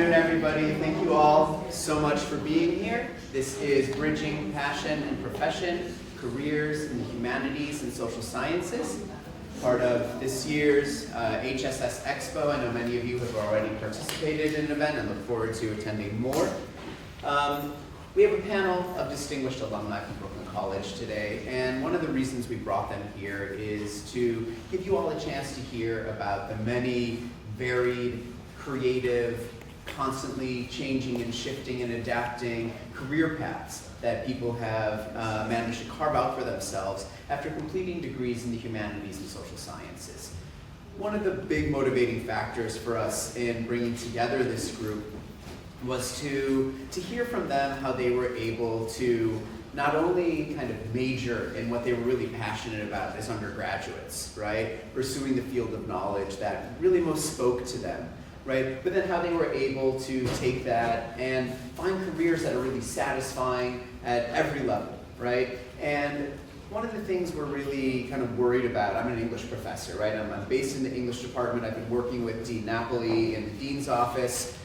afternoon, everybody. Thank you all so much for being here. This is Bridging Passion and Profession, Careers in the Humanities and Social Sciences, part of this year's HSS Expo. I know many of you have already participated in an event and look forward to attending more. We have a panel of distinguished alumni from Brooklyn College today, and one of the reasons we brought them here is to give you all a chance to hear about the many varied, creative, constantly changing and shifting and adapting career paths that people have managed to carve out for themselves after completing degrees in the humanities and social sciences. One of the big motivating factors for us in bringing together this group was to hear from them how they were able to not only kind of major in what they were really passionate about as undergraduates, right? Pursuing the field of knowledge that really most spoke to them, right? But then how they were able to take that and find careers that are really satisfying at every level, right? And one of the things we're really kind of worried about, I'm an English professor, right? I'm based in the English department. I've been working with Dean Napoli in the Dean's office,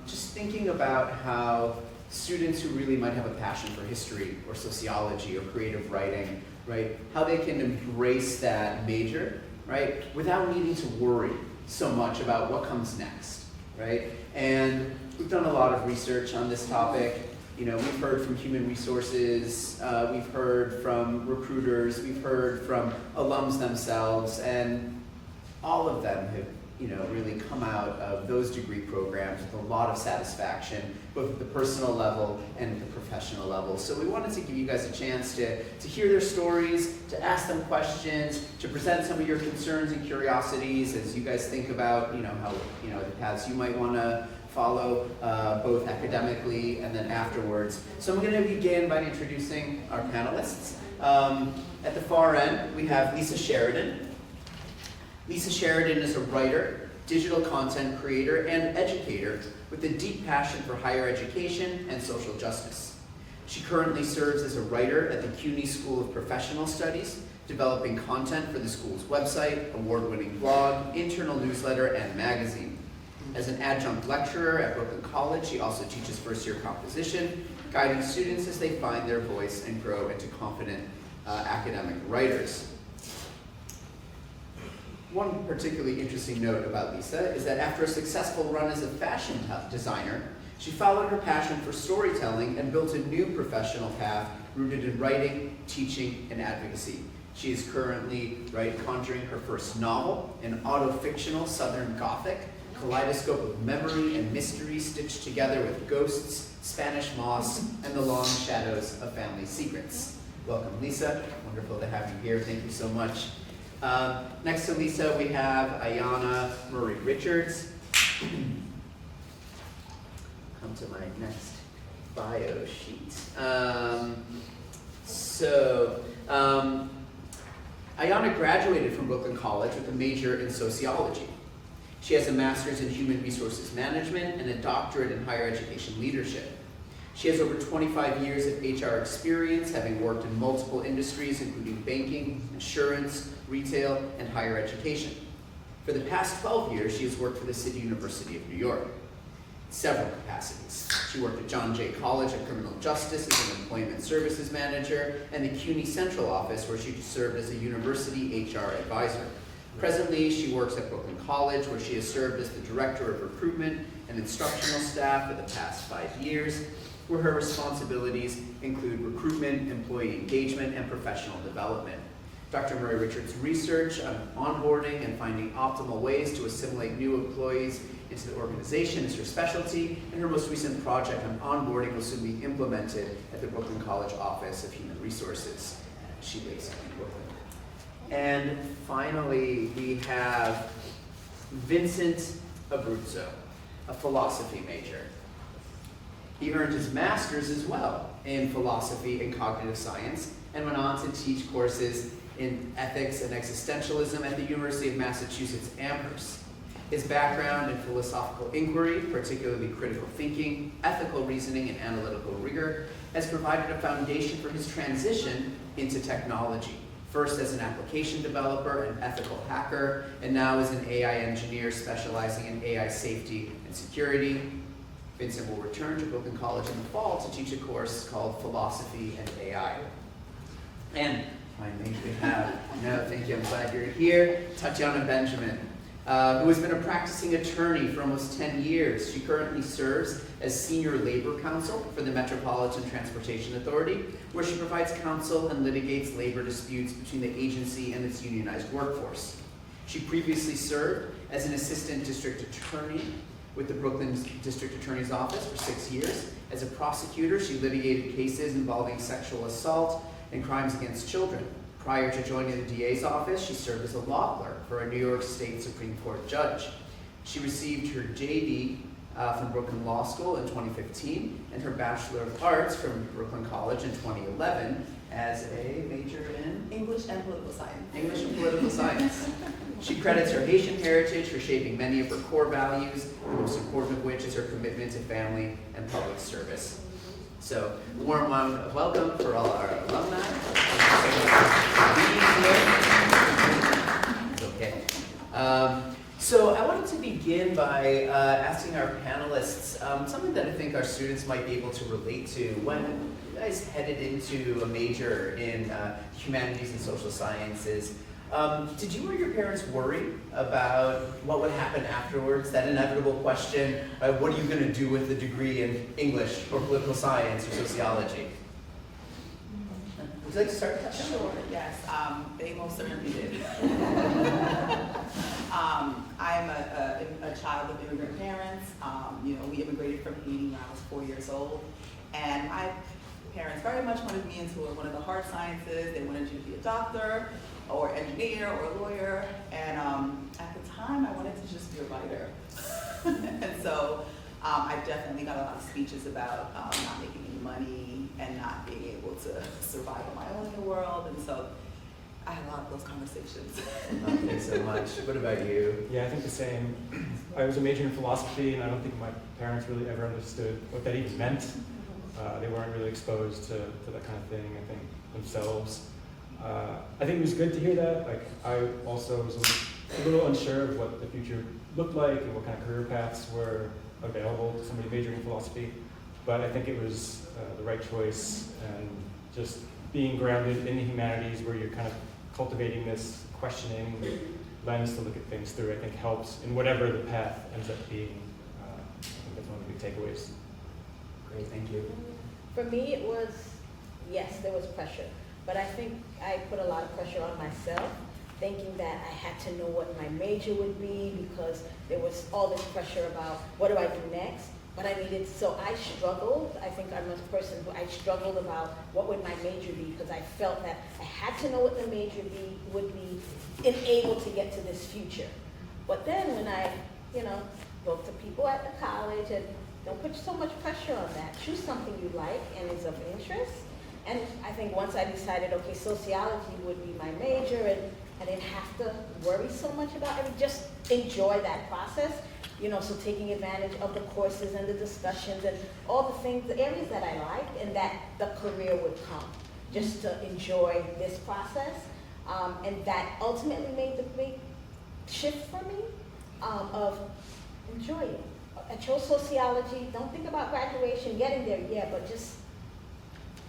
just thinking about how students who really might have a passion for history or sociology or creative writing, right? How they can embrace that major, right? Without needing to worry so much about what comes next, right? And we've done a lot of research on this topic. You know, we've heard from human resources, we've heard from recruiters, we've heard from alums themselves, and all of them have, you know, really come out of those degree programs with a lot of satisfaction, both at the personal level and at the professional level. So we wanted to give you guys a chance to hear their stories, to ask them questions, to present some of your concerns and curiosities as you guys think about, you know, how, you know, the paths you might want to follow, both academically and then afterwards. So I'm going to begin by introducing our panelists. At the far end, we have Lisa Sheridan. Lisa Sheridan is a writer, digital content creator, and educator with a deep passion for higher education and social justice. She currently serves as a writer at the CUNY School of Professional Studies, developing content for the school's website, award-winning blog, internal newsletter, and magazine. As an adjunct lecturer at Brooklyn College, she also teaches first-year composition, guiding students as they find their voice and grow into confident academic writers. One particularly interesting note about Lisa is that after a successful run as a fashion designer, she followed her passion for storytelling and built a new professional path rooted in writing, teaching, and advocacy. She is currently conjuring her first novel, an auto-fictional Southern Gothic, kaleidoscope of memory and mystery stitched together with ghosts, Spanish moss, and the long shadows of family secrets. Welcome, Lisa. Wonderful to have you here. Thank you so much. Next to Lisa, we have Ayana Murray Richards. Come to my next bio sheet. Ayana graduated from Brooklyn College with a major in sociology. She has a master's in human resources management and a doctorate in higher education leadership. She has over 25 years of HR experience, having worked in multiple industries, including banking, insurance, retail, and higher education. For the past 12 years, she has worked for the City University of New York in several capacities. She worked at John Jay College of Criminal Justice as an employment services manager, and the CUNY Central Office, where she served as a university HR advisor. Presently, she works at Brooklyn College, where she has served as the director of recruitment and instructional staff for the past 5 years, where her responsibilities include recruitment, employee engagement, and professional development. Dr. Murray Richards' research on onboarding and finding optimal ways to assimilate new employees into the organization is her specialty, and her most recent project on onboarding will soon be implemented at the Brooklyn College Office of Human Resources. She lives in Brooklyn. And finally, we have Vincent Abruzzo, a philosophy major. He earned his master's as well in philosophy and cognitive science and went on to teach courses in ethics and existentialism at the University of Massachusetts Amherst. His background in philosophical inquiry, particularly critical thinking, ethical reasoning, and analytical rigor, has provided a foundation for his transition into technology, first as an application developer and ethical hacker, and now as an AI engineer specializing in AI safety and security. Vincent will return to Brooklyn College in the fall to teach a course called Philosophy and AI. And finally, we have, thank you, I'm glad you're here, Tatiana Benjamin, who has been a practicing attorney for almost 10 years. She currently serves as Senior Labor Counsel for the Metropolitan Transportation Authority, where she provides counsel and litigates labor disputes between the agency and its unionized workforce. She previously served as an Assistant District Attorney with the Brooklyn District Attorney's Office for 6 years. As a prosecutor, she litigated cases involving sexual assault and crimes against children. Prior to joining the DA's office, she served as a law clerk for a New York State Supreme Court judge. She received her JD from Brooklyn Law School in 2015 and her Bachelor of Arts from Brooklyn College in 2011 as a major in English and Political Science. English and Political Science. She credits her Haitian heritage for shaping many of her core values, the most important of which is her commitment to family and public service. So, warm welcome for all our alumni. It's okay. So I wanted to begin by asking our panelists something that I think our students might be able to relate to. When you guys headed into a major in humanities and social sciences, did you or your parents worry about what would happen afterwards? That inevitable question, what are you going to do with the degree in English or political science or sociology? Would you like to start? Sure, yes. They most certainly did. I'm a child of immigrant parents. We immigrated from Haiti when I was 4 years old. And my parents very much wanted me into one of the hard sciences. They wanted you to be a doctor or engineer or a lawyer. And at the time, I wanted to just be a writer. And so I definitely got a lot of speeches about not making any money and not being able to survive on my own in the world. And so I had a lot of those conversations. Thanks so much. What about you? Yeah, I think the same. I was a major in philosophy, and I don't think my parents really ever understood what that even meant. They weren't really exposed to that kind of thing, I think, themselves. I think it was good to hear that. Like, I also was a little unsure of what the future looked like and what kind of career paths were available to somebody majoring in philosophy. But I think it was the right choice, and just being grounded in the humanities where you're kind of cultivating this questioning lens to look at things through, I think helps in whatever the path ends up being. I think that's one of the big takeaways. Great, thank you. For me, it was, yes, there was pressure, but I think I put a lot of pressure on myself, thinking that I had to know what my major would be because there was all this pressure about what do I do next. But I needed, so I struggled. I think I'm a person who I struggled about what would my major be because I felt that I had to know what the major would be in able to get to this future. But then when I, spoke to people at the college and don't put so much pressure on that. Choose something you like and is of interest. And I think once I decided, okay, sociology would be my major and I didn't have to worry so much about it, just enjoy that process. So taking advantage of the courses and the discussions and all the things, the areas that I liked and that the career would come, just to enjoy this process. And that ultimately made the big shift for me of enjoy it. I chose sociology, don't think about graduation, getting there, yeah, but just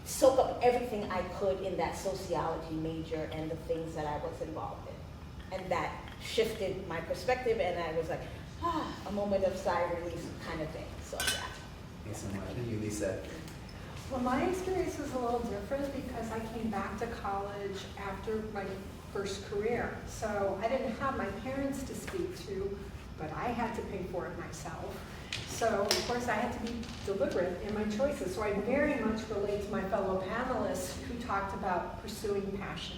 soak up everything I could in that sociology major and the things that I was involved in. And that shifted my perspective and I was like, a moment of sigh of relief kind of thing. So yeah. Thanks so much. And you, Lisa? Well, my experience was a little different because I came back to college after my first career. So I didn't have my parents to speak to, but I had to pay for it myself. So of course I had to be deliberate in my choices. So I very much relate to my fellow panelists who talked about pursuing passion.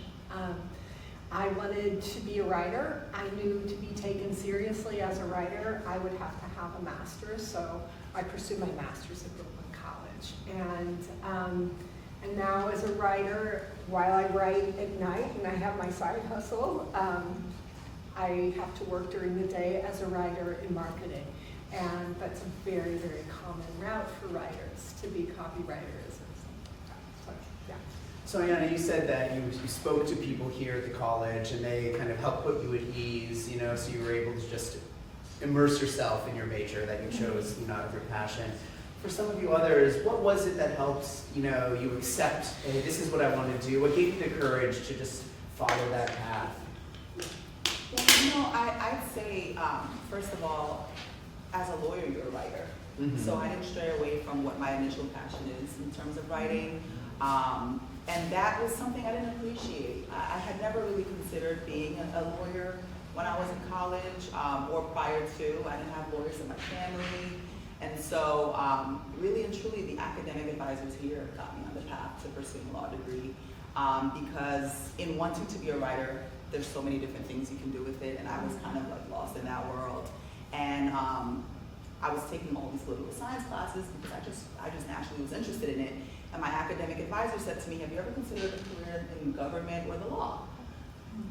I wanted to be a writer. I knew to be taken seriously as a writer, I would have to have a master's, so I pursued my master's at Brooklyn College. And now as a writer, while I write at night and I have my side hustle, I have to work during the day as a writer in marketing. And that's a very, very common route for writers to be copywriters. So, yeah. So Ayana, you said that you spoke to people here at the college and they kind of helped put you at ease, you know, so you were able to just immerse yourself in your major that you chose, you know, out of your passion. For some of you others, what was it that helped, you know, you accept, hey, this is what I want to do? What gave you the courage to just follow that path? Well, you know, I'd say, first of all, as a lawyer, you're a writer. Mm-hmm. So I didn't stray away from what my initial passion is in terms of writing. And that was something I didn't appreciate. I had never really considered being a lawyer when I was in college or prior to. I didn't have lawyers in my family. And so really and truly the academic advisors here got me on the path to pursuing a law degree because in wanting to be a writer, there's so many different things you can do with it, and I was kind of like lost in that world. And I was taking all these political science classes because I just naturally was interested in it. And my academic advisor said to me, have you ever considered a career in government or the law?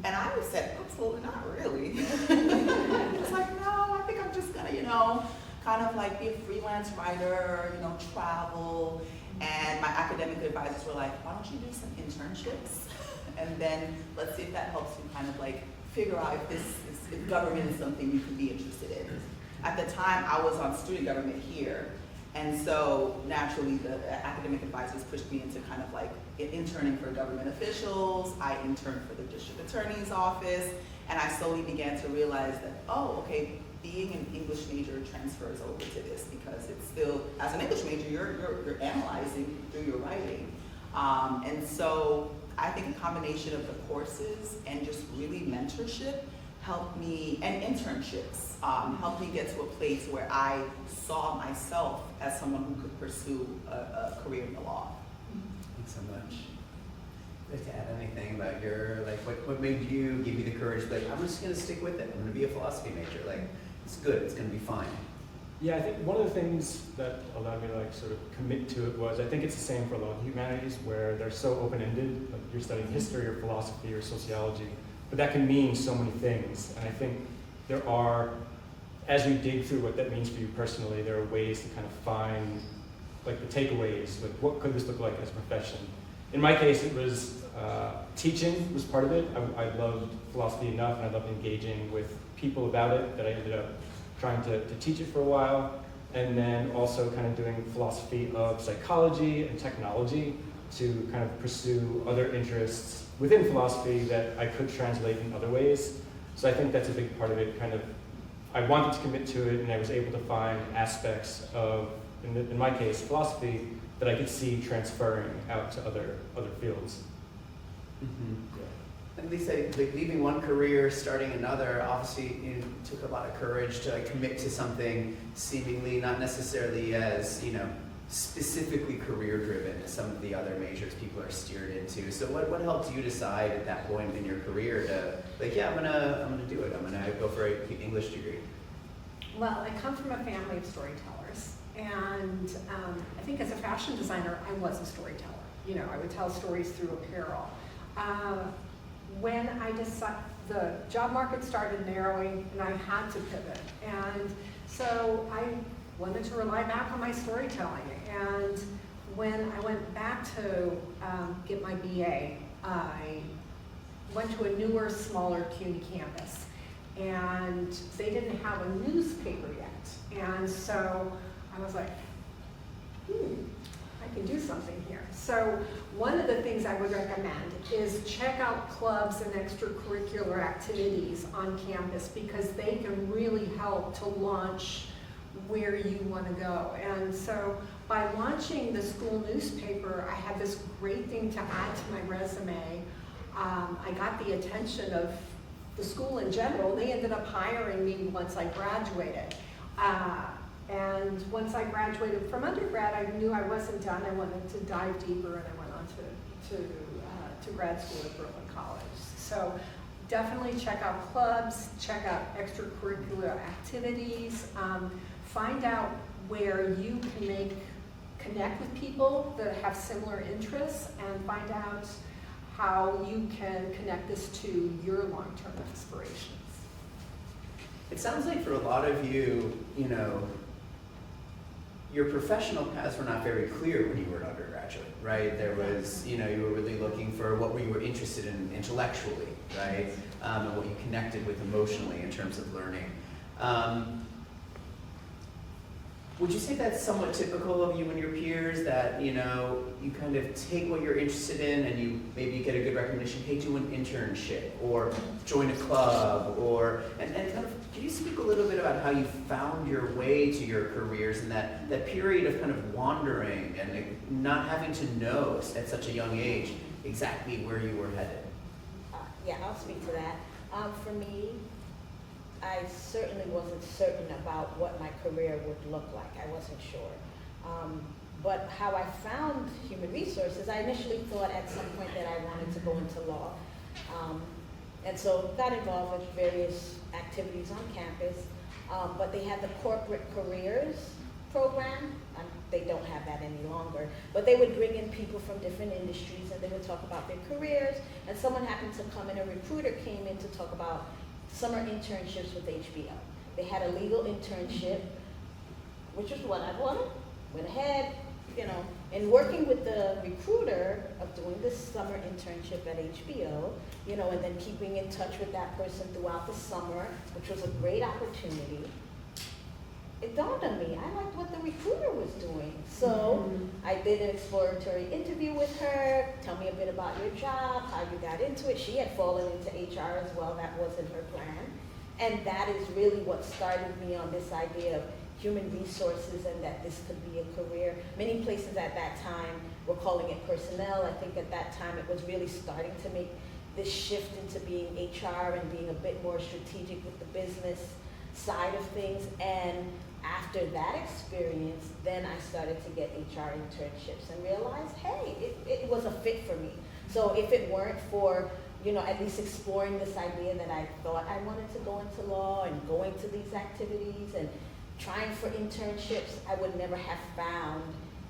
And I said, absolutely not really. I was like, no, I think I'm just gonna, you know, kind of like be a freelance writer, you know, travel. And my academic advisors were like, why don't you do some internships? And then let's see if that helps you kind of like figure out if government is something you could be interested in. At the time, I was on student government here. And so naturally, the academic advisors pushed me into kind of like interning for government officials. I interned for the district attorney's office. And I slowly began to realize that, oh, okay, being an English major transfers over to this because it's still, as an English major, you're analyzing through your writing. And so I think a combination of the courses and just really mentorship helped me, and internships, helped me get to a place where I saw myself as someone who could pursue a career in the law. Thanks so much. Would you like to add anything about your, like, what made you, give you the courage to be like, I'm just gonna stick with it, I'm gonna be a philosophy major, like, it's good, it's gonna be fine. Yeah, I think one of the things that allowed me to like sort of commit to it was, I think it's the same for a lot of humanities where they're so open-ended, like you're studying history or philosophy or sociology, but that can mean so many things. And I think there are, as you dig through what that means for you personally, there are ways to kind of find like the takeaways, like what could this look like as a profession? In my case, it was teaching was part of it. I loved philosophy enough and I loved engaging with people about it that I ended up trying to teach it for a while. And then also kind of doing philosophy of psychology and technology to kind of pursue other interests within philosophy that I could translate in other ways. So I think that's a big part of it. Kind of, I wanted to commit to it and I was able to find aspects of, in my case, philosophy that I could see transferring out to other fields. Mm-hmm. At least like leaving one career, starting another, obviously it took a lot of courage to like, commit to something seemingly not necessarily as, you know, specifically career driven as some of the other majors people are steered into. So what helped you decide at that point in your career to like, yeah, I'm gonna do it. I'm gonna go for an English degree? Well, I come from a family of storytellers, and I think as a fashion designer, I was a storyteller. You know, I would tell stories through apparel. When I decided, the job market started narrowing and I had to pivot. And so I wanted to rely back on my storytelling. And when I went back to get my BA, I went to a newer, smaller CUNY campus. And they didn't have a newspaper yet. And so I was like, I can do something here. So one of the things I would recommend is check out clubs and extracurricular activities on campus because they can really help to launch where you want to go. And so by launching the school newspaper, I had this great thing to add to my resume. I got the attention of the school in general. They ended up hiring me once I graduated. And once I graduated from undergrad, I knew I wasn't done. I wanted to dive deeper, and I went on to grad school at Brooklyn College. So definitely check out clubs, check out extracurricular activities, find out where you can connect with people that have similar interests, and find out how you can connect this to your long-term aspirations. It sounds like for a lot of you, you know, your professional paths were not very clear when you were an undergraduate, right? There was, you know, you were really looking for what you were interested in intellectually, right? And what you connected with emotionally in terms of learning. Would you say that's somewhat typical of you and your peers, that, you know, you kind of take what you're interested in and you maybe get a good recommendation, hey, do an internship or join a club, or, and kind of, can you speak a little bit about how you found your way to your careers and that period of kind of wandering and like, not having to know at such a young age exactly where you were headed? Yeah, I'll speak to that. For me, I certainly wasn't certain about what my career would look like. I wasn't sure. But how I found human resources, I initially thought at some point that I wanted to go into law. And so got involved with various activities on campus. But they had the corporate careers program. They don't have that any longer. But they would bring in people from different industries and they would talk about their careers. And someone happened to come in, a recruiter came in to talk about summer internships with HBO. They had a legal internship, which is what I wanted. Went ahead, you know, and working with the recruiter of doing this summer internship at HBO, you know, and then keeping in touch with that person throughout the summer, which was a great opportunity. It dawned on me, I liked what the recruiter was doing. So I did an exploratory interview with her, tell me a bit about your job, how you got into it. She had fallen into HR as well, that wasn't her plan. And that is really what started me on this idea of human resources and that this could be a career. Many places at that time were calling it personnel. I think at that time it was really starting to make this shift into being HR and being a bit more strategic with the business side of things. And after that experience, then I started to get HR internships and realized, hey, it was a fit for me. So if it weren't for, you know, at least exploring this idea that I thought I wanted to go into law and going to these activities and trying for internships, I would never have found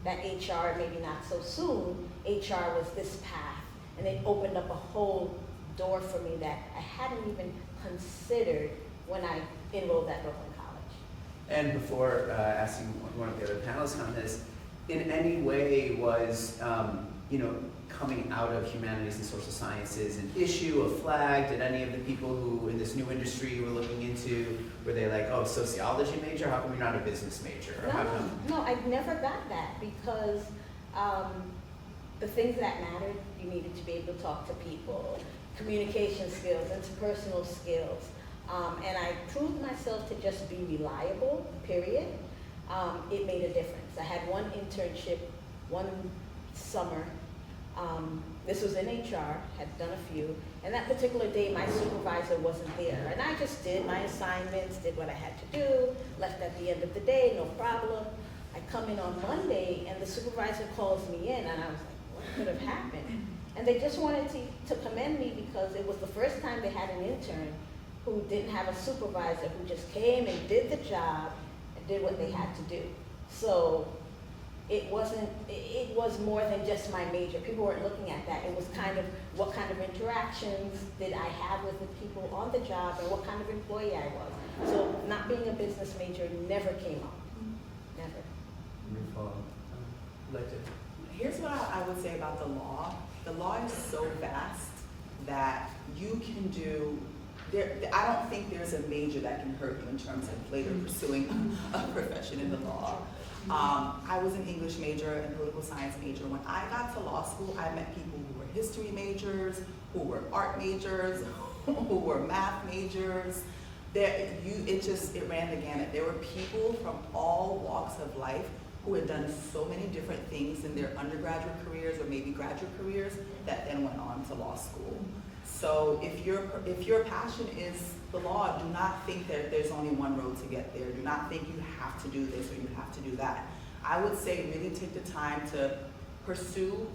that HR, maybe not so soon, HR was this path. And it opened up a whole door for me that I hadn't even considered when I enrolled at Brooklyn College. And before asking one of the other panelists on this, in any way was, you know, coming out of humanities and social sciences an issue, a flag? Did any of the people who in this new industry you were looking into, were they like, oh, sociology major? How come you're not a business major? Or how come? No, I never got that because the things that mattered, you needed to be able to talk to people, communication skills, interpersonal skills. And I proved myself to just be reliable, period. It made a difference. I had one internship, one summer. This was in HR, had done a few. And that particular day, my supervisor wasn't there. And I just did my assignments, did what I had to do, left at the end of the day, no problem. I come in on Monday, and the supervisor calls me in, and I was like, what could have happened? And they just wanted to commend me because it was the first time they had an intern who didn't have a supervisor, who just came and did the job and did what they had to do. So it was more than just my major. People weren't looking at that. It was kind of what kind of interactions did I have with the people on the job and what kind of employee I was. So not being a business major never came up, never. Here's what I would say about the law. The law is so vast that you can do, I don't think there's a major that can hurt you in terms of later pursuing a profession in the law. I was an English major and political science major. When I got to law school, I met people who were history majors, who were art majors, who were math majors. It ran the gamut. There were people from all walks of life who had done so many different things in their undergraduate careers or maybe graduate careers that then went on to law school. So if your passion is the law, do not think that there's only one road to get there. Do not think you have to do this or you have to do that. I would say really take the time to pursue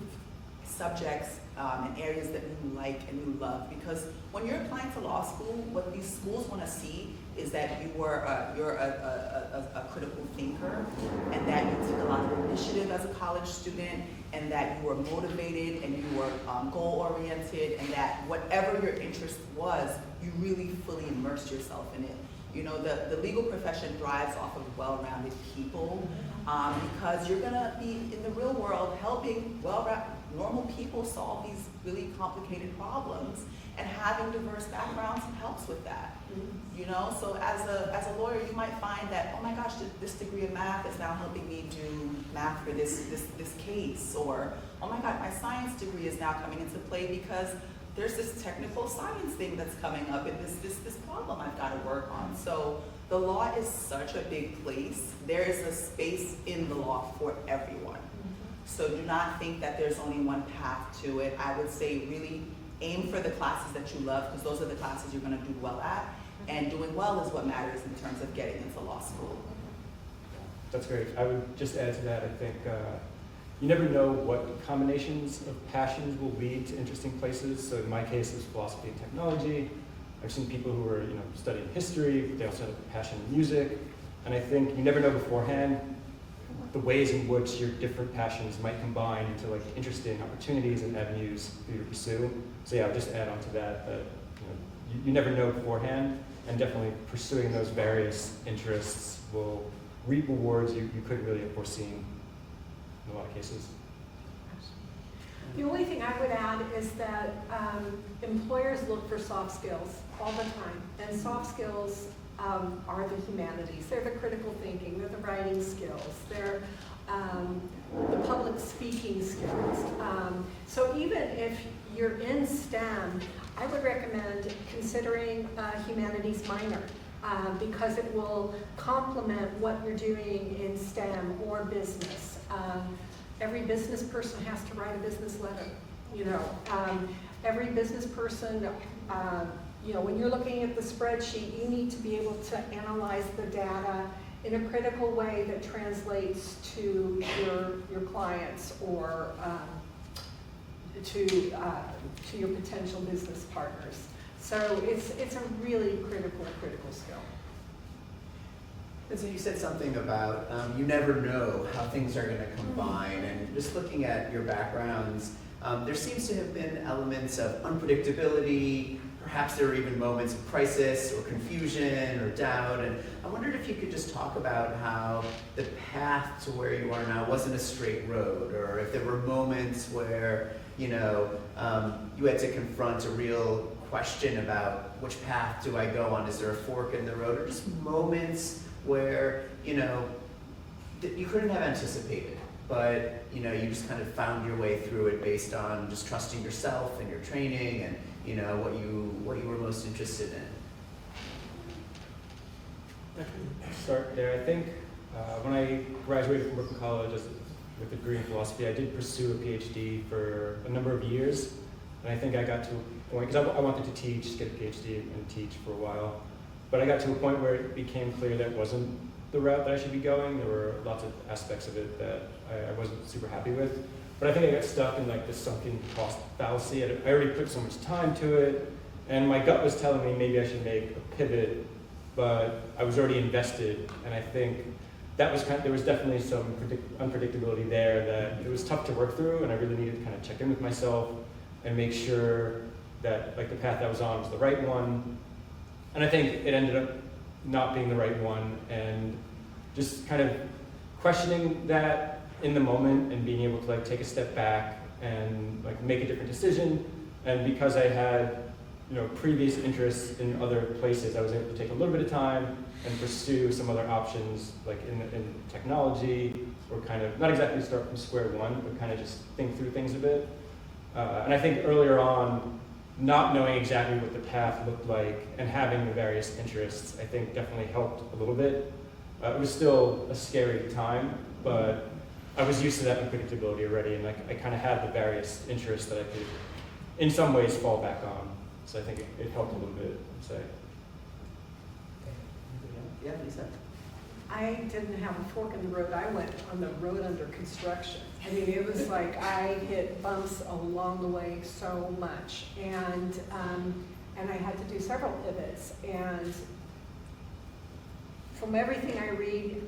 subjects and areas that you like and you love, because when you're applying to law school, what these schools want to see is that you're a critical thinker, and that you took a lot of initiative as a college student, and that you were motivated and you were goal-oriented, and that whatever your interest was, you really fully immersed yourself in it. You know, the legal profession thrives off of well-rounded people, because you're gonna be in the real world helping normal people solve these really complicated problems, and having diverse backgrounds helps with that. You know, so as a lawyer, you might find that, oh my gosh, this degree of math is now helping me do math for this case, or oh my God, my science degree is now coming into play because there's this technical science thing that's coming up, and this problem I've got to work on. So the law is such a big place. There is a space in the law for everyone. So do not think that there's only one path to it. I would say really aim for the classes that you love, because those are the classes you're going to do well at. And doing well is what matters in terms of getting into law school. That's great. I would just add to that, I think you never know what combinations of passions will lead to interesting places. So in my case, it's philosophy and technology. I've seen people who are studying history, but they also have a passion in music. And I think you never know beforehand the ways in which your different passions might combine into like interesting opportunities and avenues for you to pursue. So yeah, I would just add on to that, you never know beforehand, and definitely pursuing those various interests will reap rewards you couldn't really have foreseen in a lot of cases. The only thing I would add is that employers look for soft skills all the time, and soft skills are the humanities. They're the critical thinking, they're the writing skills, they're the public speaking skills. So even if you're in STEM, I would recommend considering a humanities minor, because it will complement what you're doing in STEM or business. Every business person has to write a business letter. Every business person, when you're looking at the spreadsheet, you need to be able to analyze the data in a critical way that translates to your clients or to your potential business partners. So it's a really critical skill. And so you said something about you never know how things are going to combine, and just looking at your backgrounds, there seems to have been elements of unpredictability. Perhaps there were even moments of crisis or confusion or doubt, and I wondered if you could just talk about how the path to where you are now wasn't a straight road, or if there were moments where you had to confront a real question about which path do I go on, is there a fork in the road, or just moments where that you couldn't have anticipated, but you just kind of found your way through it based on just trusting yourself and your training and what you were most interested in. Start there. I think when I graduated from Brooklyn College with a degree in philosophy, I did pursue a PhD for a number of years, and I think I got to a point, because I wanted to teach, get a PhD and teach for a while, but I got to a point where it became clear that it wasn't the route that I should be going. There were lots of aspects of it that I wasn't super happy with. But I think I got stuck in like this sunken cost fallacy. I already put so much time to it, and my gut was telling me maybe I should make a pivot, but I was already invested, and I think that was there was definitely some unpredictability there that it was tough to work through, and I really needed to kind of check in with myself and make sure that like the path I was on was the right one. And I think it ended up not being the right one, and just kind of questioning that in the moment and being able to like take a step back and like make a different decision. And because I had previous interests in other places, I was able to take a little bit of time and pursue some other options like in technology, or kind of not exactly start from square one, but kind of just think through things a bit. And I think earlier on, not knowing exactly what the path looked like and having the various interests, I think definitely helped a little bit. It was still a scary time, but I was used to that unpredictability already, and I kind of had the various interests that I could, in some ways, fall back on. So I think it helped a little bit, I'd say. Yeah, Lisa? I didn't have a fork in the road. I went on the road under construction. I mean, it was like I hit bumps along the way so much, and I had to do several pivots. And from everything I read,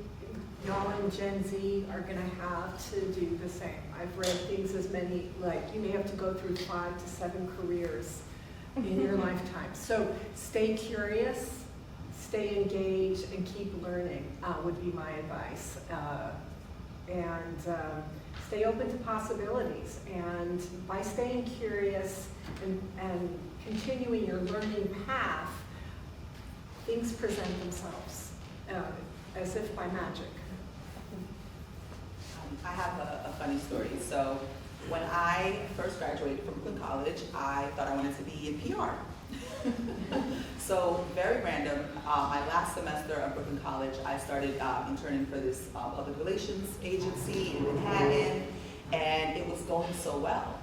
y'all in Gen Z are going to have to do the same. I've read things as many, like you may have to go through 5 to 7 careers in your lifetime. So stay curious, stay engaged and keep learning would be my advice. Stay open to possibilities. And by staying curious and continuing your learning path, things present themselves as if by magic. I have a funny story. So when I first graduated from Brooklyn College, I thought I wanted to be in PR. So very random, my last semester of Brooklyn College, I started interning for this public relations agency in Manhattan, and it was going so well.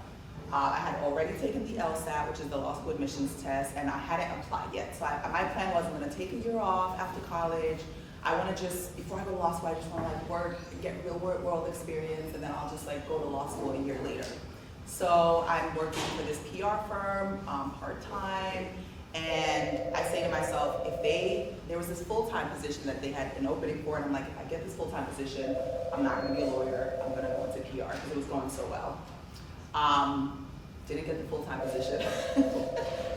I had already taken the LSAT, which is the law school admissions test, and I hadn't applied yet. So my plan was I'm gonna take a year off after college. I wanna just, before I go to law school, I just wanna like work, get real world experience, and then I'll just like go to law school a year later. So I'm working for this PR firm, part-time, and I say to myself, there was this full-time position that they had an opening for, and I'm like, if I get this full-time position, I'm not gonna be a lawyer, I'm gonna go into PR, because it was going so well. Didn't get the full-time position.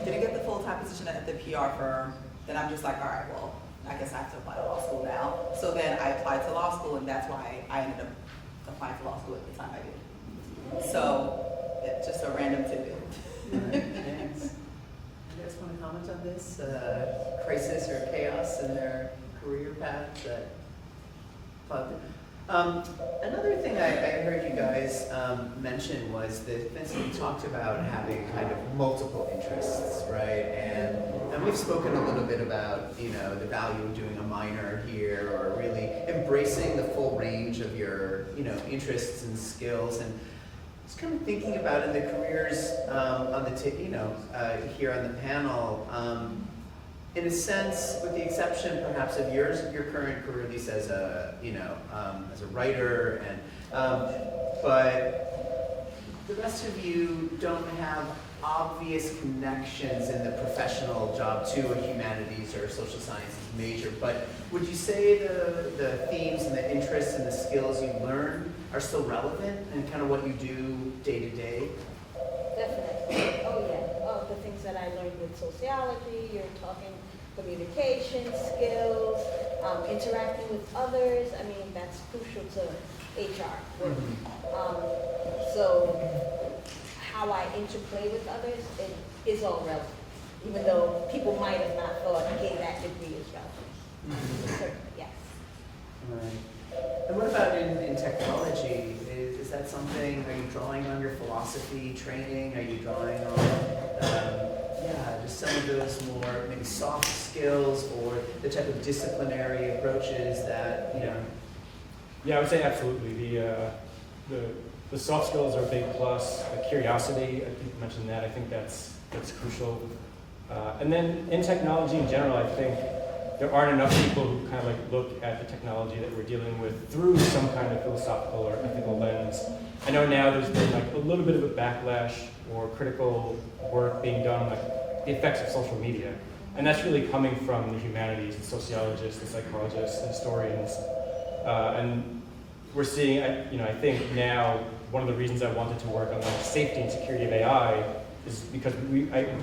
Didn't get the full-time position at the PR firm. Then I'm just like, all right, well, I guess I have to apply to law school now. So then I applied to law school, and that's why I ended up applying to law school at the time I did. So, yeah, just a random tidbit. Thanks. You guys want to comment on this crisis or chaos in their career path that plowed through? Another thing I heard you guys mention was that Vincent, you talked about having kind of multiple interests, right? And we've spoken a little bit about, you know, the value of doing a minor here, or really embracing the full range of your, you know, interests and skills. And just kind of thinking about in the careers on the here on the panel. In a sense, with the exception perhaps of your current career, at least as a as a writer, and but the rest of you don't have obvious connections in the professional job to a humanities or social sciences major. But would you say the themes and the interests and the skills you learn are still relevant in kind of what you do day to day? Definitely. Oh yeah. Oh, the things that I learned with sociology, you're talking communication skills, interacting with others. I mean, that's crucial to HR work. So how I interplay with others, it is all relevant, even though people might have not thought, okay, that degree is relevant. Certainly, yes. Right. And what about in technology? Is that something, are you drawing on your philosophy training? Are you drawing on, just some of those more maybe soft skills, or the type of disciplinary approaches that, you know? Yeah, I would say absolutely. The soft skills are a big plus. The curiosity, I think you mentioned that. I think that's crucial. And then in technology in general, I think there aren't enough people who kind of like look at the technology that we're dealing with through some kind of philosophical or ethical lens. I know now there's been like a little bit of a backlash or critical work being done on like the effects of social media. And that's really coming from the humanities, the sociologists, the psychologists, the historians. And we're seeing, I think now one of the reasons I wanted to work on like safety and security of AI is because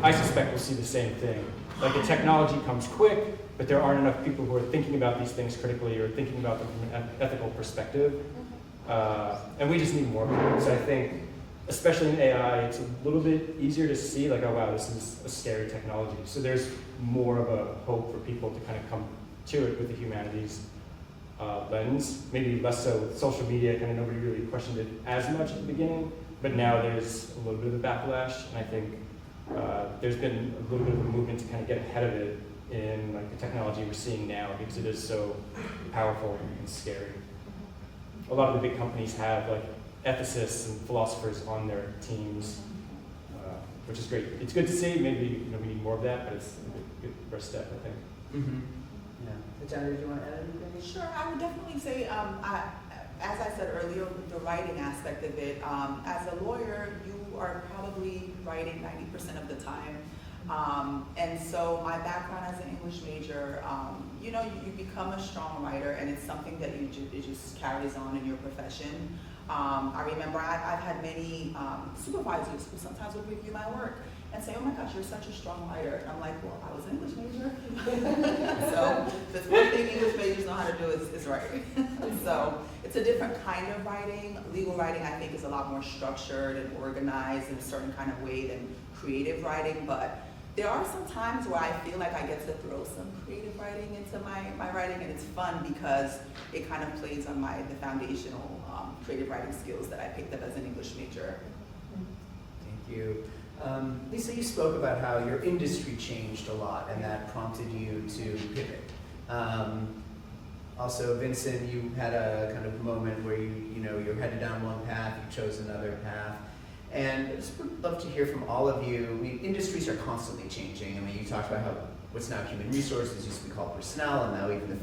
I suspect we'll see the same thing. Like the technology comes quick, but there aren't enough people who are thinking about these things critically or thinking about them from an ethical perspective. And we just need more people. So I think, especially in AI, it's a little bit easier to see like, oh wow, this is a scary technology. So there's more of a hope for people to kind of come to it with the humanities lens. Maybe less so with social media, kind of nobody really questioned it as much at the beginning, but now there's a little bit of a backlash, and I think there's been a little bit of a movement to kind of get ahead of it in like the technology we're seeing now, because it is so powerful and scary. A lot of the big companies have like ethicists and philosophers on their teams, which is great. It's good to see. Maybe we need more of that, but it's a good first step, I think. Mm-hmm. Yeah. Tatiana, do you want to add anything? Sure, I would definitely say, as I said earlier, the writing aspect of it, as a lawyer, you are probably writing 90% of the time. And so my background as an English major, you become a strong writer, and it's something that it just carries on in your profession. I remember I've had many supervisors who sometimes would review my work, and say, oh my gosh, you're such a strong writer. And I'm like, well, I was an English major. So that's one thing English majors know how to do is writing. So it's a different kind of writing. Legal writing, I think, is a lot more structured and organized in a certain kind of way than creative writing, but there are some times where I feel like I get to throw some creative writing into my writing, and it's fun because it kind of plays on the foundational creative writing skills that I picked up as an English major. Thank you. Lisa, you spoke about how your industry changed a lot and that prompted you to pivot. Also, Vincent, you had a kind of moment where you're headed down one path, you chose another path. And I just would love to hear from all of you. I mean, industries are constantly changing. I mean, you talked about how what's now human resources used to be called personnel, and now even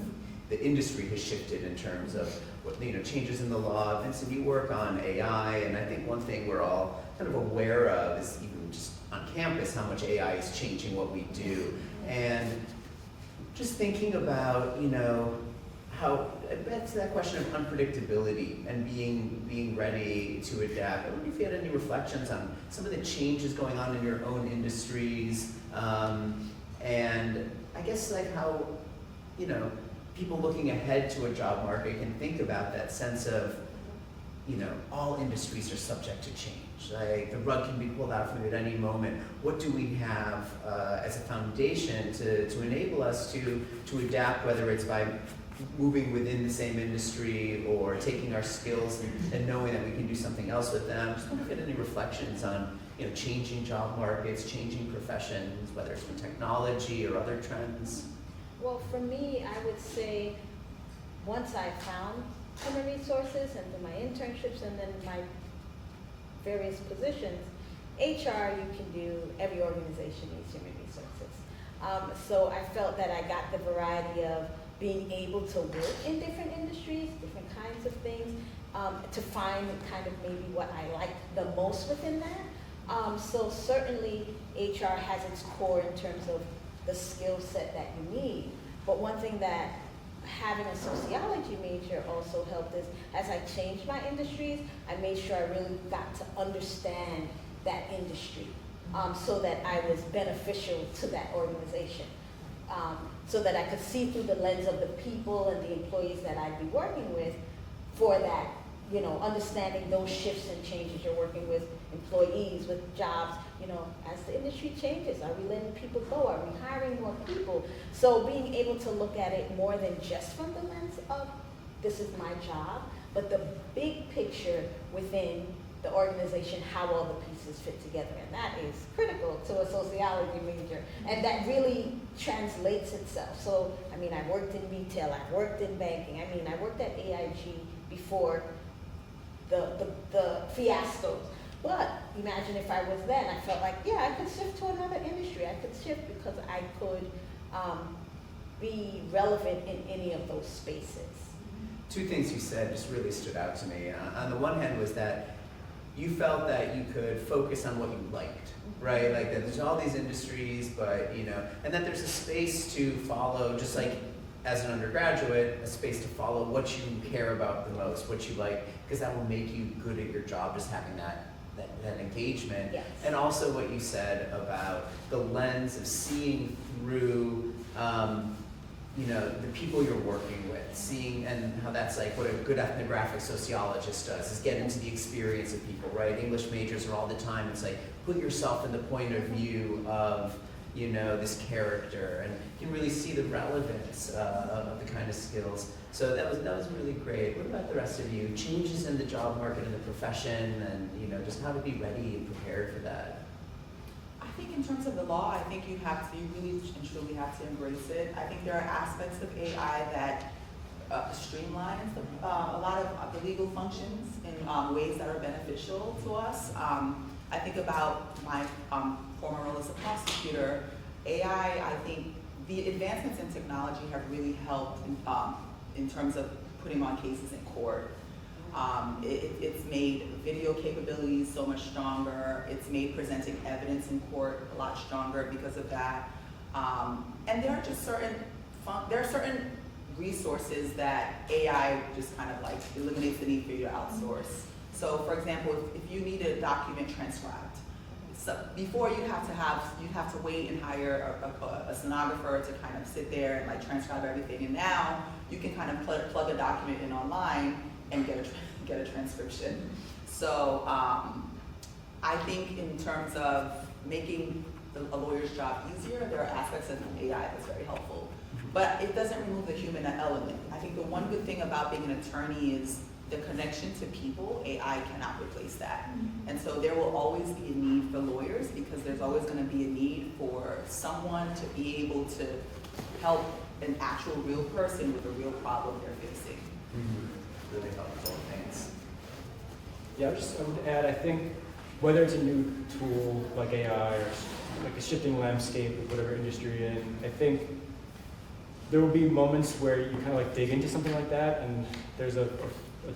the industry has shifted in terms of what, changes in the law. Vincent, you work on AI, and I think one thing we're all kind of aware of is even just on campus how much AI is changing what we do. And just thinking about, how, back to that question of unpredictability and being ready to adapt. I wonder if you had any reflections on some of the changes going on in your own industries, and I guess like how, people looking ahead to a job market can think about that sense of, all industries are subject to change. Like the rug can be pulled out from you at any moment. What do we have as a foundation to enable us to adapt, whether it's by moving within the same industry or taking our skills and knowing that we can do something else with them? Just want to get any reflections on changing job markets, changing professions, whether it's from technology or other trends. Well, for me, I would say once I found human resources and through my internships and then my various positions, HR you can do, every organization needs human resources. So I felt that I got the variety of being able to work in different industries, different kinds of things, to find kind of maybe what I liked the most within that. So certainly HR has its core in terms of the skill set that you need. But one thing that having a sociology major also helped is, as I changed my industries, I made sure I really got to understand that industry, so that I was beneficial to that organization. So that I could see through the lens of the people and the employees that I'd be working with for that, understanding those shifts and changes. You're working with employees, with jobs, as the industry changes, are we letting people go? Are we hiring more people? So being able to look at it more than just from the lens of this is my job, but the big picture within the organization, how all the pieces fit together. And that is critical to a sociology major. And that really translates itself. So, I worked in retail, I worked in banking. I worked at AIG before the fiascos. But imagine if I was then, I felt like, I could shift to another industry. I could shift because I could be relevant in any of those spaces. Two things you said just really stood out to me. On the one hand was that you felt that you could focus on what you liked, right? Like that there's all these industries, but and that there's a space to follow, just like as an undergraduate, a space to follow what you care about the most, what you like, because that will make you good at your job, just having that engagement. Yes. And also what you said about the lens of seeing through the people you're working with, seeing, and how that's like what a good ethnographic sociologist does, is get into the experience of people, right? English majors are all the time, it's like, put yourself in the point of view of, this character, and you can really see the relevance of the kind of skills. So that was really great. What about the rest of you? Changes in the job market and the profession, and just how to be ready and prepared for that. I think in terms of the law, I think you really and truly have to embrace it. I think there are aspects of AI that streamlines a lot of the legal functions in ways that are beneficial to us. I think about my former role as a prosecutor. AI, I think the advancements in technology have really helped in terms of putting on cases in court. It's made video capabilities so much stronger. It's made presenting evidence in court a lot stronger because of that. And there are just certain resources that AI just kind of like eliminates the need for you to outsource. So for example, if you need a document transcribed, So before you'd have to wait and hire a stenographer to kind of sit there and like transcribe everything. And now you can kind of plug a document in online and get a transcription. So I think in terms of making a lawyer's job easier, there are aspects of AI that's very helpful. But it doesn't remove the human element. I think the one good thing about being an attorney is the connection to people. AI cannot replace that. And so there will always be a need for lawyers because there's always going to be a need for someone to be able to help an actual real person with a real problem they're facing. Really helpful, thanks. Yeah, I would add, I think whether it's a new tool like AI or like a shifting landscape of whatever industry you're in, I think there will be moments where you kind of like dig into something like that, and there's a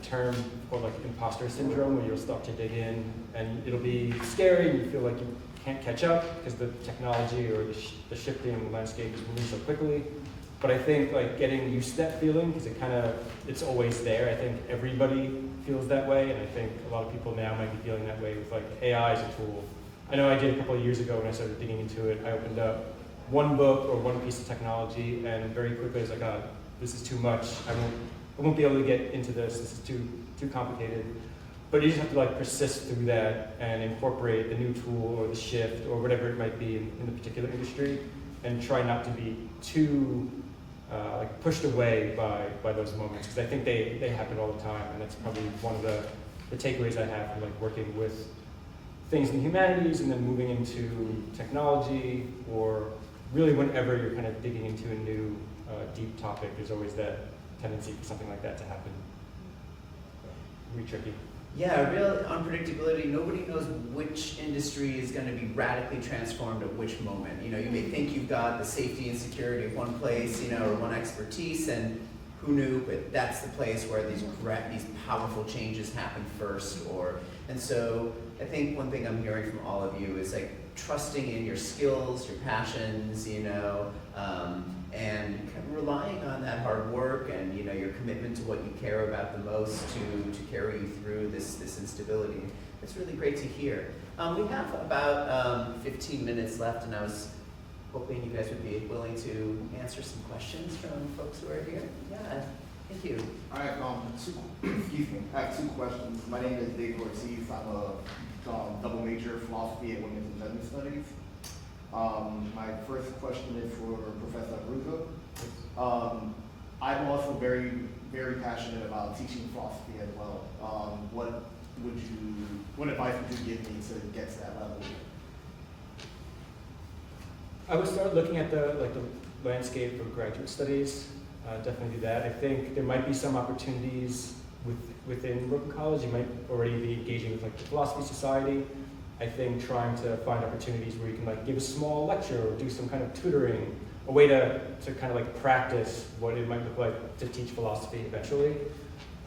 term called like imposter syndrome where you'll start to dig in and it'll be scary and you feel like you can't catch up because the technology or the shifting landscape is moving so quickly. But I think like getting used to that feeling, because it's always there. I think everybody feels that way, and I think a lot of people now might be feeling that way with like AI as a tool. I know I did a couple of years ago when I started digging into it. I opened up one book or one piece of technology, and very quickly I was like, oh, this is too much. I won't be able to get into this. This is too complicated. But you just have to like persist through that and incorporate the new tool or the shift or whatever it might be in the particular industry, and try not to be too like pushed away by those moments, because I think they happen all the time, and that's probably one of the takeaways I have from like working with things in humanities and then moving into technology, or really whenever you're kind of digging into a new deep topic, there's always that tendency for something like that to happen. Really tricky. Yeah, real unpredictability. Nobody knows which industry is going to be radically transformed at which moment. You know, you may think you've got the safety and security of one place, you know, or one expertise, and who knew? But that's the place where these powerful changes happen first. And so I think one thing I'm hearing from all of you is like trusting in your skills, your passions, you know, and relying on that hard work and, you know, your commitment to what you care about the most to carry you through this instability. It's really great to hear. We have about 15 minutes left, and I was hoping you guys would be willing to answer some questions from folks who are here. Yeah, thank you. All right, excuse me. I have two questions. My name is David Ortiz. I'm a double major philosophy at Women's and Gender Studies. My first question is for Professor Abruzzo. I'm also very, very passionate about teaching philosophy as well. What advice would you give me to get to that level? I would start looking at the landscape for graduate studies. Definitely do that. I think there might be some opportunities within Brooklyn College. You might already be engaging with like the Philosophy Society. I think trying to find opportunities where you can like give a small lecture or do some kind of tutoring, a way to kind of like practice what it might look like to teach philosophy eventually.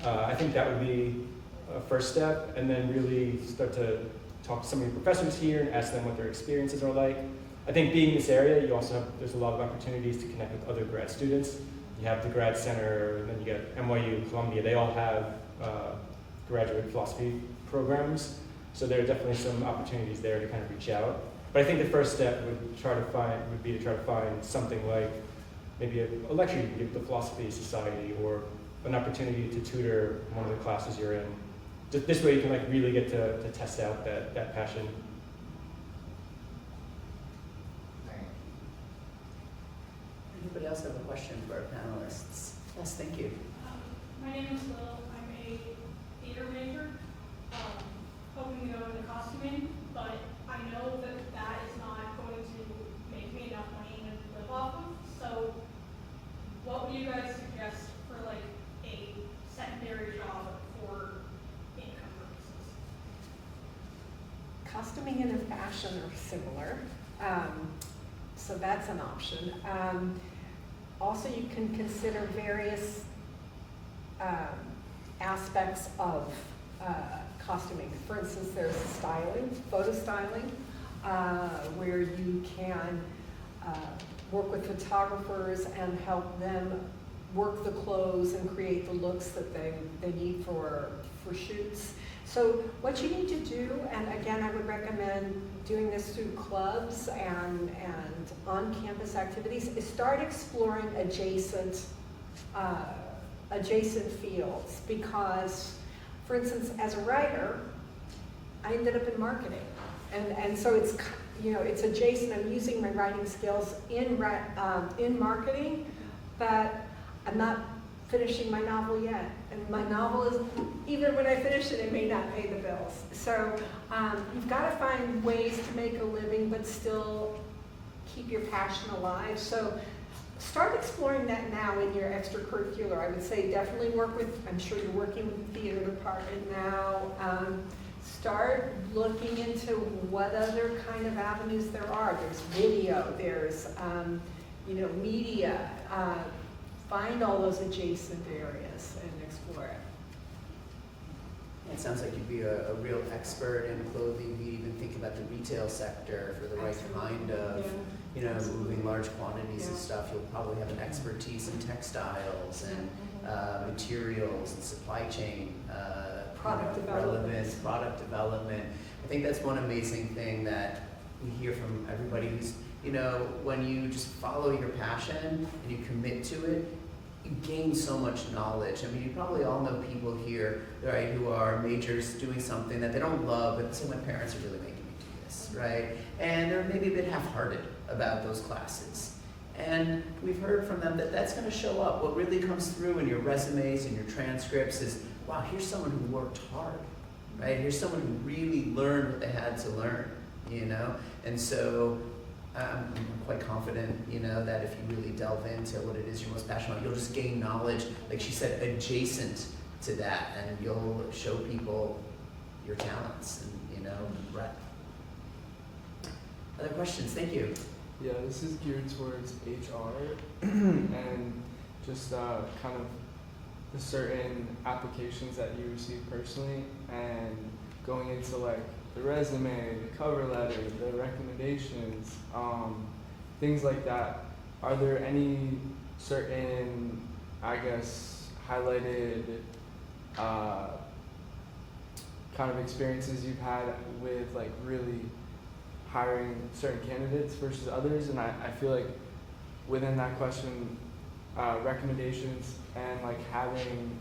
I think that would be a first step, and then really start to talk to some of your professors here and ask them what their experiences are like. I think being in this area, there's a lot of opportunities to connect with other grad students. You have the Grad Center, and then you get NYU, Columbia. They all have graduate philosophy programs. So there are definitely some opportunities there to kind of reach out. But I think the first step would be to try to find something like maybe a lecture you can give at the Philosophy Society, or an opportunity to tutor one of the classes you're in. Just this way you can like really get to test out that passion. Anybody else have a question for our panelists? Yes, thank you. My name is Will. I'm a theater major, hoping to go into costuming, but I know that is not going to make me enough money to live off of. So what would you guys suggest for like a secondary job for income purposes? Costuming and fashion are similar, so that's an option. Also, you can consider various aspects of costuming. For instance, there's styling, photo styling, where you can work with photographers and help them work the clothes and create the looks that they need for shoots. So what you need to do, and again, I would recommend doing this through clubs and on-campus activities, is start exploring adjacent fields. Because, for instance, as a writer, I ended up in marketing, and so it's, you know, it's adjacent. I'm using my writing skills in marketing, but I'm not finishing my novel yet. And my novel is, even when I finish it, it may not pay the bills. So you've got to find ways to make a living, but still keep your passion alive. So start exploring that now in your extracurricular. I would say definitely work with, I'm sure you're working with the theater department now. Start looking into what other kind of avenues there are. There's video, there's media. Find all those adjacent areas and explore it. It sounds like you'd be a real expert in clothing. You even think about the retail sector for the right kind of, moving large quantities of stuff. You'll probably have an expertise in textiles and materials and supply chain, Product relevance, product development. I think that's one amazing thing that we hear from everybody who's, when you just follow your passion and you commit to it, you gain so much knowledge. I mean, you probably all know people here, right, who are majors doing something that they don't love, but say, my parents are really making me do this, right? And they're maybe a bit half-hearted about those classes. And we've heard from them that that's going to show up. What really comes through in your resumes and your transcripts is, wow, here's someone who worked hard, right? Here's someone who really learned what they had to learn, And so I'm quite confident, that if you really delve into what it is you're most passionate about, you'll just gain knowledge, like she said, adjacent to that, and you'll show people your talents and, breadth. Other questions? Thank you. Yeah, this is geared towards HR and just kind of the certain applications that you receive personally, and going into like the resume, the cover letter, the recommendations, things like that. Are there any certain, highlighted kind of experiences you've had with like really hiring certain candidates versus others? And I feel like within that question, recommendations and like having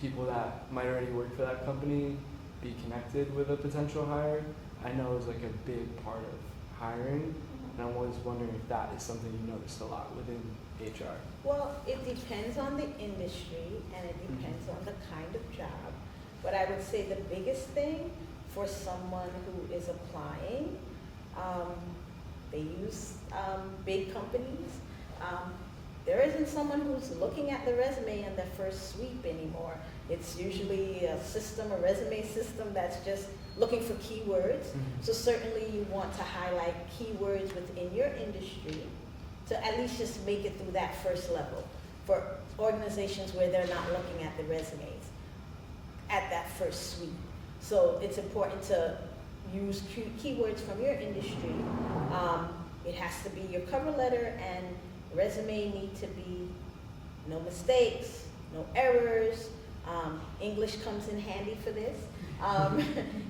people that might already work for that company be connected with a potential hire, I know is like a big part of hiring, and I'm always wondering if that is something you noticed a lot within HR. Well, it depends on the industry and it depends on the kind of job. But I would say the biggest thing for someone who is applying, they use big companies. There isn't someone who's looking at the resume in the first sweep anymore. It's usually a resume system that's just looking for keywords. So certainly you want to highlight keywords within your industry to at least just make it through that first level for organizations where they're not looking at the resumes at that first sweep. So it's important to use keywords from your industry. It has to be your cover letter, and resume need to be no mistakes, no errors. English comes in handy for this.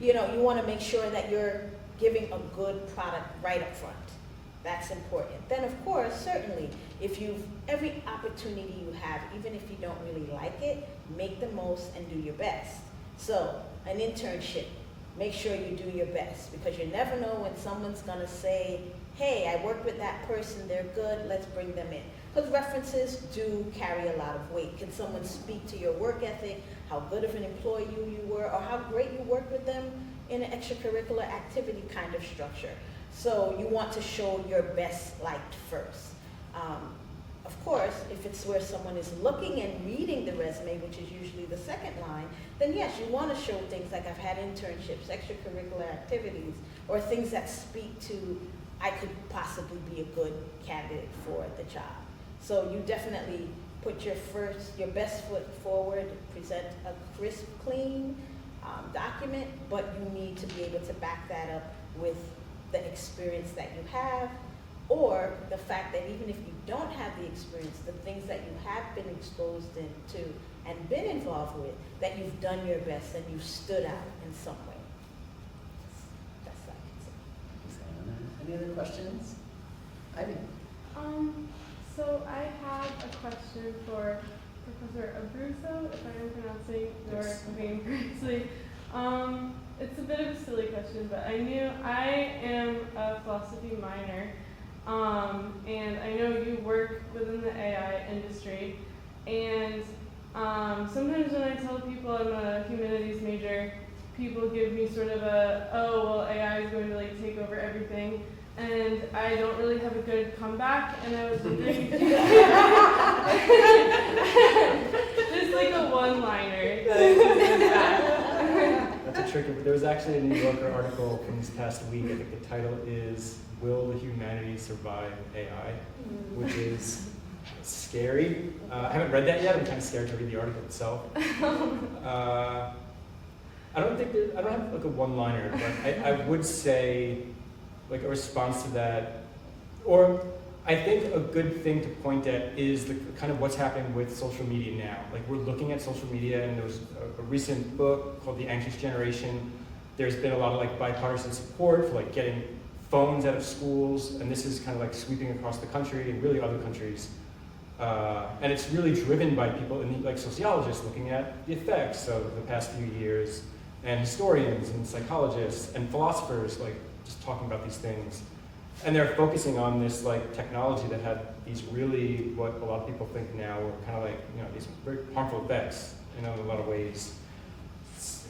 You want to make sure that you're giving a good product right up front. That's important. Then of course, certainly, every opportunity you have, even if you don't really like it, make the most and do your best. So an internship, make sure you do your best, because you never know when someone's gonna say, hey, I worked with that person, they're good, let's bring them in. Because references do carry a lot of weight. Can someone speak to your work ethic, how good of an employee you were, or how great you worked with them in an extracurricular activity kind of structure? So you want to show your best light first. Of course, if it's where someone is looking and reading the resume, which is usually the second line, then yes, you want to show things like I've had internships, extracurricular activities, or things that speak to I could possibly be a good candidate for the job. So you definitely put your best foot forward, present a crisp, clean document, but you need to be able to back that up with the experience that you have, Or the fact that even if you don't have the experience, the things that you have been exposed into and been involved with, that you've done your best and you've stood out in some way. That's what I can say. Any other questions? Ivy? So I have a question for Professor Abruzzo, if I am pronouncing your name correctly. It's a bit of a silly question, but I am a philosophy minor, and I know you work within the AI industry, and sometimes when I tell people I'm a humanities major, people give me sort of a, oh, well, AI is going to like take over everything. And I don't really have a good comeback, and I was wondering, just like a one-liner that I can send back. That's a tricky, there was actually a New Yorker article from this past week. I think the title is, Will the Humanities Survive AI? Which is scary. I haven't read that yet. I'm kind of scared to read the article itself. I don't have like a one-liner, but I would say, like a response to that, or I think a good thing to point at is the kind of what's happening with social media now. Like we're looking at social media, and there was a recent book called The Anxious Generation. There's been a lot of like bipartisan support for like getting phones out of schools, and this is kind of like sweeping across the country and really other countries. And it's really driven by people, like sociologists looking at the effects of the past few years, and historians and psychologists and philosophers like just talking about these things. And they're focusing on this like technology that had these really, what a lot of people think now are kind of like, these very harmful effects, in a lot of ways.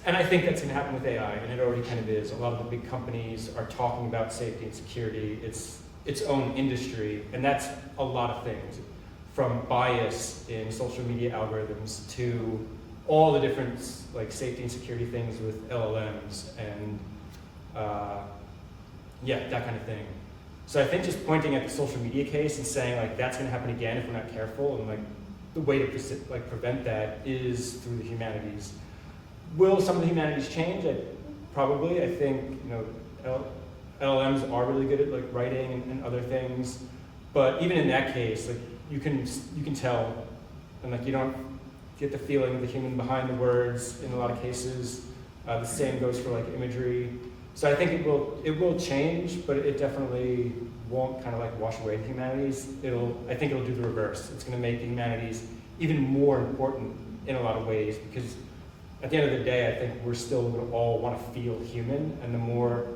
And I think that's gonna happen with AI, and it already kind of is. A lot of the big companies are talking about safety and security. It's its own industry, and that's a lot of things, from bias in social media algorithms to all the different like safety and security things with LLMs and that kind of thing. So I think just pointing at the social media case and saying like that's going to happen again if we're not careful, and like the way to prevent that is through the humanities. Will some of the humanities change? Probably. I think LLMs are really good at like writing and other things, but even in that case, like you can tell, and like you don't get the feeling of the human behind the words in a lot of cases. The same goes for like imagery. So I think it will change, but it definitely won't kind of like wash away the humanities. I think it'll do the reverse. It's going to make the humanities even more important in a lot of ways, because at the end of the day, I think we're still going to all want to feel human, and the more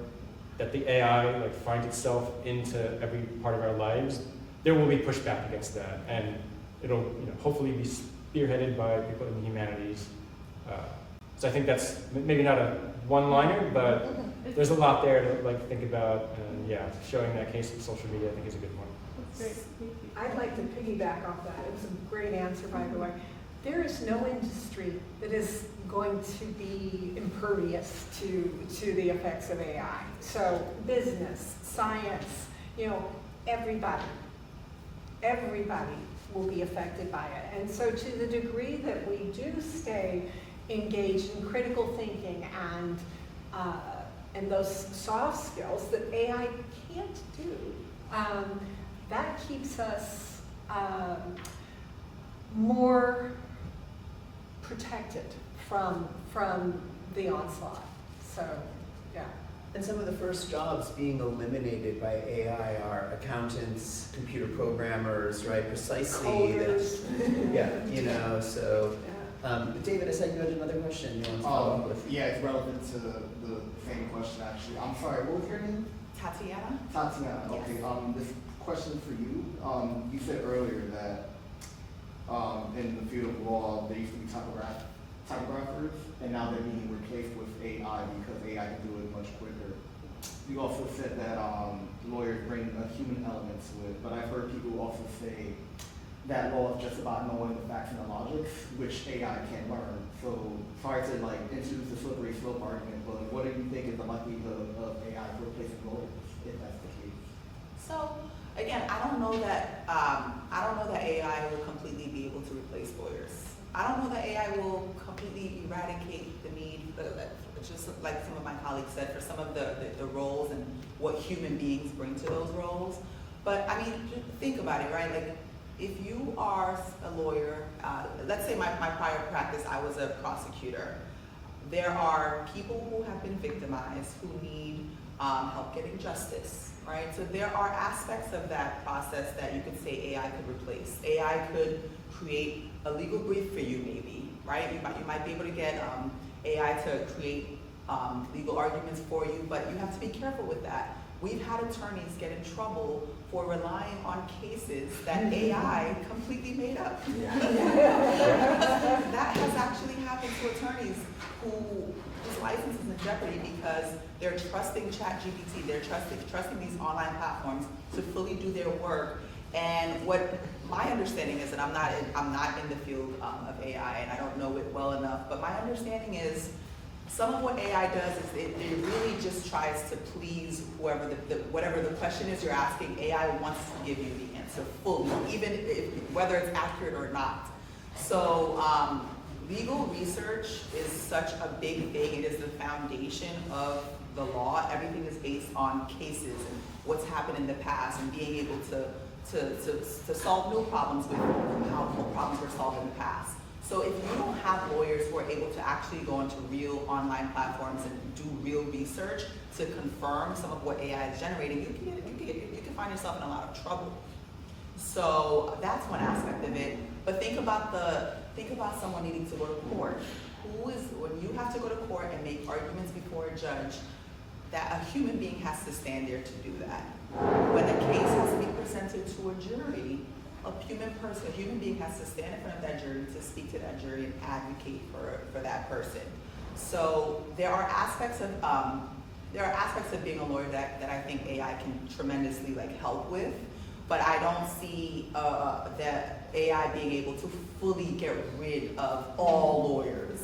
that the AI like finds itself into every part of our lives, there will be pushback against that, and it'll hopefully be spearheaded by people in the humanities. So I think that's maybe not a one-liner, but there's a lot there to like think about, and showing that case with social media I think is a good one. That's great, thank you. I'd like to piggyback off that. It was a great answer, by the way. There is no industry that is going to be impervious to the effects of AI. So business, science, everybody will be affected by it. And so to the degree that we do stay engaged in critical thinking and those soft skills that AI can't do, that keeps us more protected from the onslaught. So, yeah. And some of the first jobs being eliminated by AI are accountants, computer programmers, right? Precisely. Coders. So. David, I said you had another question you want to follow up with. Yeah, it's relevant to the same question actually. I'm sorry, what was your name? Tatiana? Tatiana, Yes. okay. This question for you. You said earlier that in the field of law, there used to be typographers, and now they're being replaced with AI because AI can do it much quicker. You also said that lawyers bring a human element to it, but I've heard people also say that law is just about knowing the facts and the logics, which AI can't learn. So sorry to like introduce the slippery slope argument, but what do you think is the likelihood of AI replacing lawyers if that's the case? So again, I don't know that AI will completely be able to replace lawyers. I don't know that AI will completely eradicate the need, just like some of my colleagues said, for some of the roles and what human beings bring to those roles. But I mean, just think about it, right? Like, if you are a lawyer, let's say my prior practice, I was a prosecutor. There are people who have been victimized who need help getting justice, right? So there are aspects of that process that you could say AI could replace. AI could create a legal brief for you, maybe, right? You might be able to get AI to create legal arguments for you, but you have to be careful with that. We've had attorneys get in trouble for relying on cases that AI completely made up. That has actually happened to attorneys whose license is in jeopardy because they're trusting ChatGPT, they're trusting these online platforms to fully do their work. And what my understanding is, and I'm not in the field of AI, and I don't know it well enough, but my understanding is some of what AI does is it really just tries to please whoever whatever the question is you're asking. AI wants to give you the answer fully, even whether it's accurate or not. So legal research is such a big thing. It is the foundation of the law. Everything is based on cases and what's happened in the past and being able to solve new problems with how problems were solved in the past. So if you don't have lawyers who are able to actually go into real online platforms and do real research to confirm some of what AI is generating, you can find yourself in a lot of trouble. So that's one aspect of it. But think about someone needing to go to court. When you have to go to court and make arguments before a judge, that a human being has to stand there to do that. When the case has to be presented to a jury, a human being has to stand in front of that jury to speak to that jury and advocate for that person. So there are aspects of being a lawyer that I think AI can tremendously help with, but I don't see that AI being able to fully get rid of all lawyers.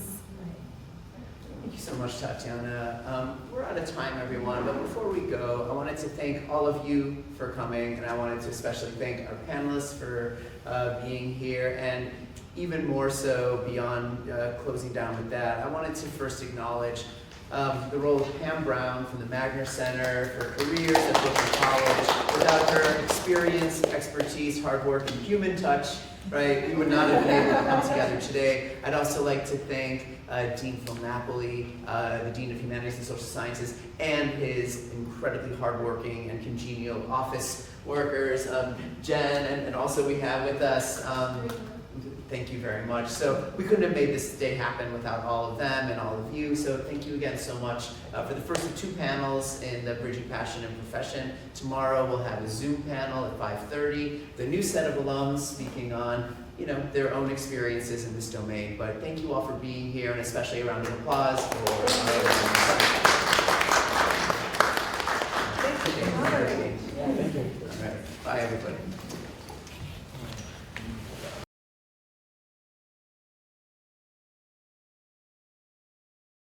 Thank you so much, Tatiana. We're out of time, everyone, but before we go, I wanted to thank all of you for coming, and I wanted to especially thank our panelists for being here, and even more so, beyond closing down with that, I wanted to first acknowledge the role of Pam Brown from the Magner Center for Careers at Brooklyn College. Without her experience, expertise, hard work, and human touch, right, we would not have been able to come together today. I'd also like to thank Dean Phil Napoli, the Dean of Humanities and Social Sciences, and his incredibly hardworking and congenial office workers, Jen, and also we have with us, thank you very much. So we couldn't have made this day happen without all of them and all of you, so thank you again so much for the first of 2 panels in the Bridging Passion and Profession. Tomorrow we'll have a Zoom panel at 5:30, the new set of alums speaking on their own experiences in this domain. But thank you all for being here, and especially a round of applause for Thank you. All right. Bye, everybody.